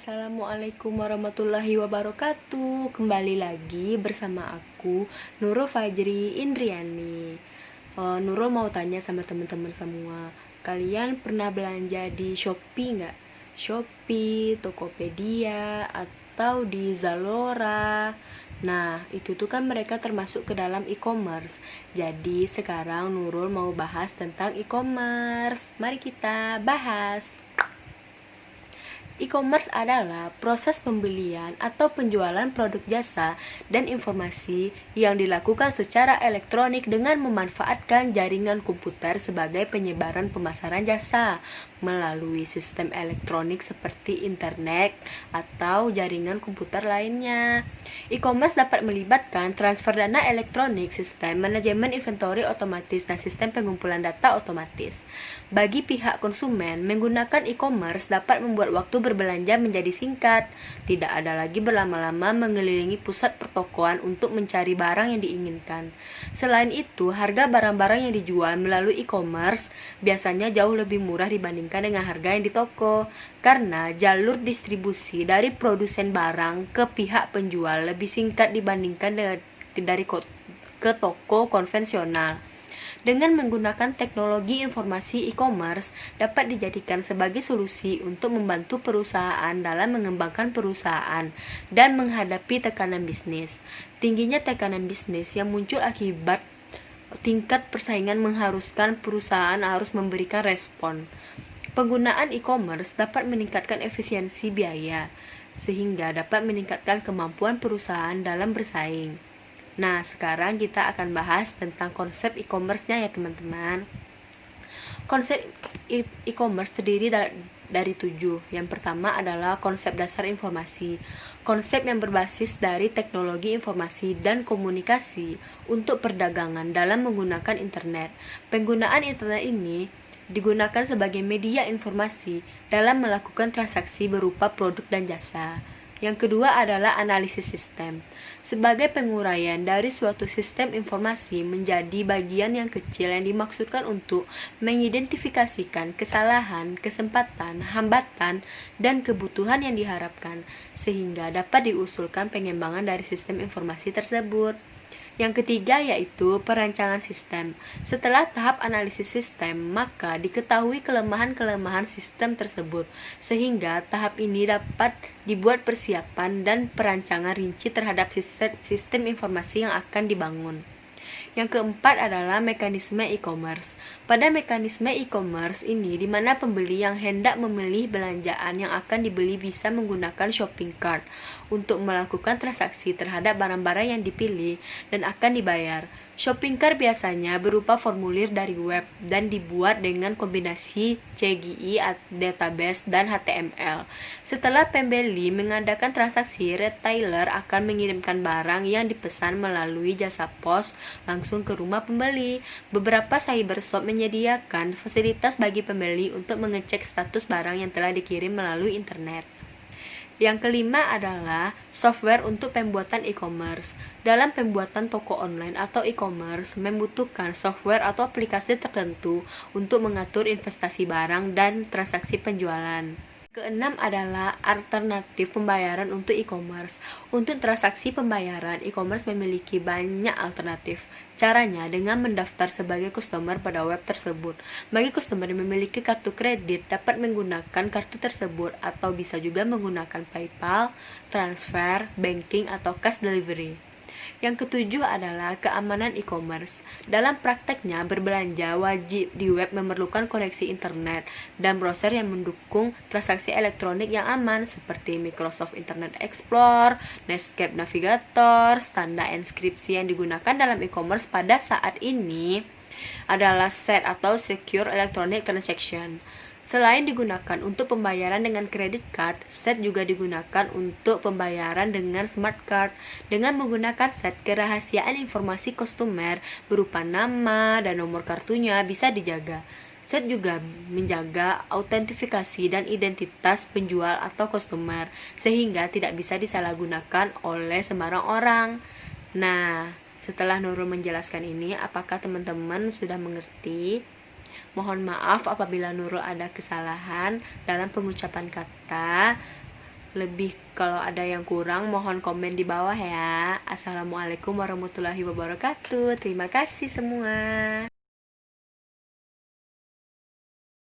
Assalamualaikum warahmatullahi wabarakatuh. Kembali lagi bersama aku Nurul Fajri Indriani. Nurul mau tanya sama teman-teman semua, kalian pernah belanja di Shopee nggak? Shopee, Tokopedia, atau di Zalora? Nah, itu tuh kan mereka termasuk ke dalam e-commerce. Jadi sekarang Nurul mau bahas tentang e-commerce. Mari kita bahas. E-commerce adalah proses pembelian atau penjualan produk jasa dan informasi yang dilakukan secara elektronik dengan memanfaatkan jaringan komputer sebagai penyebaran pemasaran jasa melalui sistem elektronik seperti internet atau jaringan komputer lainnya. E-commerce dapat melibatkan transfer dana elektronik, sistem manajemen inventory otomatis, dan sistem pengumpulan data otomatis. Bagi pihak konsumen, menggunakan e-commerce dapat membuat waktu berbelanja menjadi singkat. Tidak ada lagi berlama-lama mengelilingi pusat pertokoan untuk mencari barang yang diinginkan. Selain itu, harga barang-barang yang dijual melalui e-commerce biasanya jauh lebih murah dibandingkan dengan harga yang di toko, karena jalur distribusi dari produsen barang ke pihak penjual lebih singkat dibandingkan dari ke toko konvensional. Dengan menggunakan teknologi informasi, e-commerce dapat dijadikan sebagai solusi untuk membantu perusahaan dalam mengembangkan perusahaan dan menghadapi tekanan bisnis. Tingginya tekanan bisnis yang muncul akibat tingkat persaingan mengharuskan perusahaan harus memberikan respon. Penggunaan e-commerce dapat meningkatkan efisiensi biaya, sehingga dapat meningkatkan kemampuan perusahaan dalam bersaing. Nah, sekarang kita akan bahas tentang konsep e-commerce-nya ya teman-teman. Konsep e-commerce terdiri dari 7. Yang pertama adalah konsep dasar informasi. Konsep yang berbasis dari teknologi informasi dan komunikasi untuk perdagangan dalam menggunakan internet. Penggunaan internet ini digunakan sebagai media informasi dalam melakukan transaksi berupa produk dan jasa. Yang kedua adalah analisis sistem. Sebagai penguraian dari suatu sistem informasi menjadi bagian yang kecil yang dimaksudkan untuk mengidentifikasikan kesalahan, kesempatan, hambatan, dan kebutuhan yang diharapkan, sehingga dapat diusulkan pengembangan dari sistem informasi tersebut. Yang ketiga yaitu perancangan sistem. Setelah tahap analisis sistem, maka diketahui kelemahan-kelemahan sistem tersebut, sehingga tahap ini dapat dibuat persiapan dan perancangan rinci terhadap sistem informasi yang akan dibangun. Yang keempat adalah mekanisme e-commerce. Pada mekanisme e-commerce ini, di mana pembeli yang hendak memilih belanjaan yang akan dibeli bisa menggunakan shopping cart untuk melakukan transaksi terhadap barang-barang yang dipilih dan akan dibayar. Shopping cart biasanya berupa formulir dari web dan dibuat dengan kombinasi CGI, database, dan HTML. Setelah pembeli mengadakan transaksi, retailer akan mengirimkan barang yang dipesan melalui jasa pos langsung ke rumah pembeli. Beberapa cybershop menyediakan fasilitas bagi pembeli untuk mengecek status barang yang telah dikirim melalui internet. Yang kelima adalah software untuk pembuatan e-commerce. Dalam pembuatan toko online atau e-commerce membutuhkan software atau aplikasi tertentu untuk mengatur investasi barang dan transaksi penjualan. Keenam adalah alternatif pembayaran untuk e-commerce. Untuk transaksi pembayaran, e-commerce memiliki banyak alternatif. Caranya dengan mendaftar sebagai customer pada web tersebut. Bagi customer yang memiliki kartu kredit dapat menggunakan kartu tersebut atau bisa juga menggunakan PayPal, transfer, banking, atau cash delivery. Yang ketujuh adalah keamanan e-commerce. Dalam prakteknya, berbelanja wajib di web memerlukan koneksi internet dan browser yang mendukung transaksi elektronik yang aman seperti Microsoft Internet Explorer, Netscape Navigator. Standar enkripsi yang digunakan dalam e-commerce pada saat ini adalah SET atau Secure Electronic Transaction. Selain digunakan untuk pembayaran dengan kredit card, SET juga digunakan untuk pembayaran dengan smart card. Dengan menggunakan SET, kerahasiaan informasi customer berupa nama dan nomor kartunya bisa dijaga. SET juga menjaga autentifikasi dan identitas penjual atau customer, sehingga tidak bisa disalahgunakan oleh sembarang orang. Nah, setelah Nurul menjelaskan ini, apakah teman-teman sudah mengerti? Mohon maaf apabila Nurul ada kesalahan dalam pengucapan kata. Lebih kalau ada yang kurang mohon komen di bawah ya. Assalamualaikum warahmatullahi wabarakatuh. Terima kasih semua.